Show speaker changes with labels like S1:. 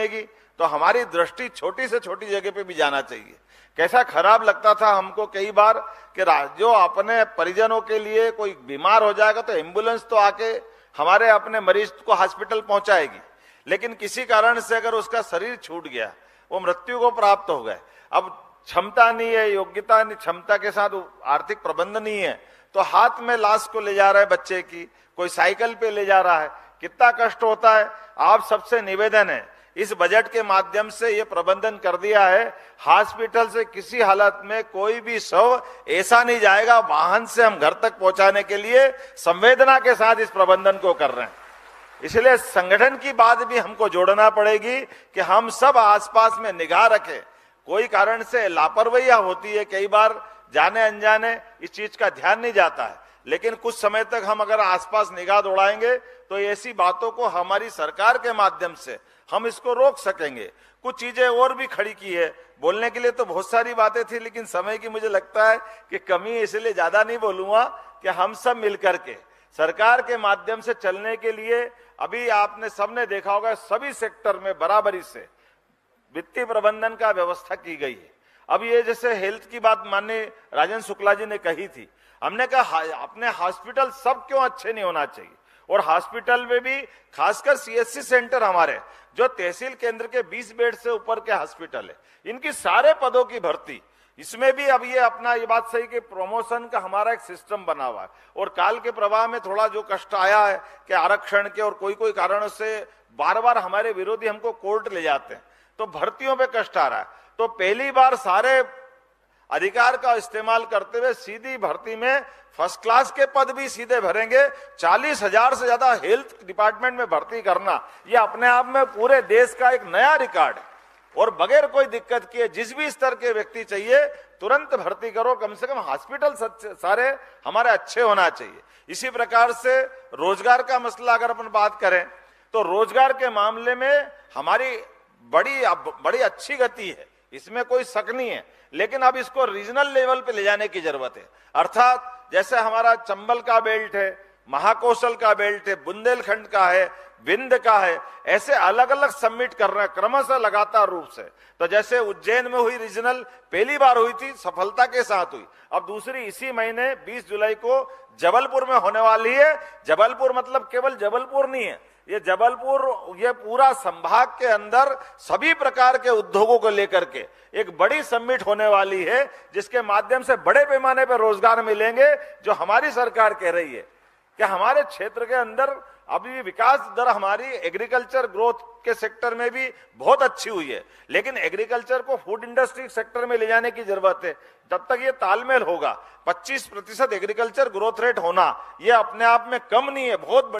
S1: की तो हमारी दृष्टि छोटी से छोटी जगह पे भी जाना चाहिए। कैसा खराब लगता था हमको कई बार कि जो अपने परिजनों के लिए कोई बीमार हो जाएगा तो एम्बुलेंस तो आके हमारे अपने मरीज को हॉस्पिटल पहुंचाएगी, लेकिन किसी कारण से अगर उसका शरीर छूट गया, वो मृत्यु को प्राप्त हो गए, अब क्षमता नहीं है, योग्यता नहीं, क्षमता के साथ आर्थिक प्रबंध नहीं है, तो हाथ में लाश को ले जा रहा है बच्चे की, कोई साइकिल पे ले जा रहा है, कितना कष्ट होता है। आप सबसे निवेदन है, इस बजट के माध्यम से ये प्रबंधन कर दिया है, हॉस्पिटल से किसी हालत में कोई भी शव ऐसा नहीं जाएगा, वाहन से हम घर तक पहुंचाने के लिए संवेदना के साथ इस प्रबंधन को कर रहे हैं। इसलिए संगठन की बात भी हमको जोड़ना पड़ेगी कि हम सब आसपास में निगाह रखें। कोई कारण से लापरवाही होती है, कई बार जाने अनजाने इस चीज का ध्यान नहीं जाता है, लेकिन कुछ समय तक हम अगर आसपास निगाह दौड़ाएंगे तो ऐसी बातों को हमारी सरकार के माध्यम से हम इसको रोक सकेंगे। कुछ चीजें और भी खड़ी की है, बोलने के लिए तो बहुत सारी बातें थी, लेकिन समय की मुझे लगता है कि कमी, इसलिए ज्यादा नहीं बोलूंगा कि हम सब मिलकर के सरकार के माध्यम से चलने के लिए, अभी आपने सबने देखा होगा सभी सेक्टर में बराबरी से वित्तीय प्रबंधन का व्यवस्था की गई है। अब ये जैसे हेल्थ की बात माननीय राजेंद्र शुक्ला जी ने कही थी, हमने कहा अपने हॉस्पिटल सब क्यों अच्छे नहीं होना चाहिए, और हॉस्पिटल में भी खासकर सीएससी सेंटर हमारे जो तहसील केंद्र के 20 बेड से ऊपर के हॉस्पिटल है, इनकी सारे पदों की भर्ती, इसमें भी अब ये अपना ये बात सही कि प्रमोशन का हमारा एक सिस्टम बना हुआ है। और काल के प्रवाह में थोड़ा जो कष्ट आया है कि आरक्षण के और कोई कोई कारणों से बार बार हमारे विरोधी हमको कोर्ट ले जाते हैं, तो भर्तियों पे कष्ट आ रहा है। तो पहली बार सारे अधिकार का इस्तेमाल करते हुए सीधी भर्ती में फर्स्ट क्लास के पद भी सीधे भरेंगे। 40,000 से ज्यादा हेल्थ डिपार्टमेंट में भर्ती करना, ये अपने आप में पूरे देश का एक नया रिकॉर्ड है। और बगैर कोई दिक्कत किए जिस भी स्तर के व्यक्ति चाहिए तुरंत भर्ती करो, कम से कम हॉस्पिटल सारे हमारे अच्छे होना चाहिए। इसी प्रकार से रोजगार का मसला अगर अपन बात करें तो रोजगार के मामले में हमारी बड़ी अच्छी गति है, इसमें कोई शक नहीं है, लेकिन अब इसको रीजनल लेवल पे ले जाने की जरूरत है। अर्थात जैसे हमारा चंबल का बेल्ट है, महाकौशल का बेल्ट है, बुंदेलखंड का है, विंध्य का है, ऐसे अलग अलग सबमिट कर रहे हैं क्रमशः लगातार रूप से। तो जैसे उज्जैन में हुई रीजनल, पहली बार हुई थी, सफलता के साथ हुई, अब दूसरी इसी महीने 20 जुलाई को जबलपुर में होने वाली है। जबलपुर मतलब केवल जबलपुर नहीं है, ये जबलपुर, ये पूरा संभाग के अंदर सभी प्रकार के उद्योगों को लेकर के एक बड़ी समिट होने वाली है, जिसके माध्यम से बड़े पैमाने पर रोजगार मिलेंगे। जो हमारी सरकार कह रही है कि हमारे क्षेत्र के अंदर अभी विकास दर हमारी एग्रीकल्चर ग्रोथ के सेक्टर में भी बहुत अच्छी हुई है, लेकिन एग्रीकल्चर को फूड इंडस्ट्री सेक्टर में ले जाने की जरूरत है। जब तक ये तालमेल होगा, 25% एग्रीकल्चर ग्रोथ रेट होना ये अपने आप में कम नहीं है, बहुत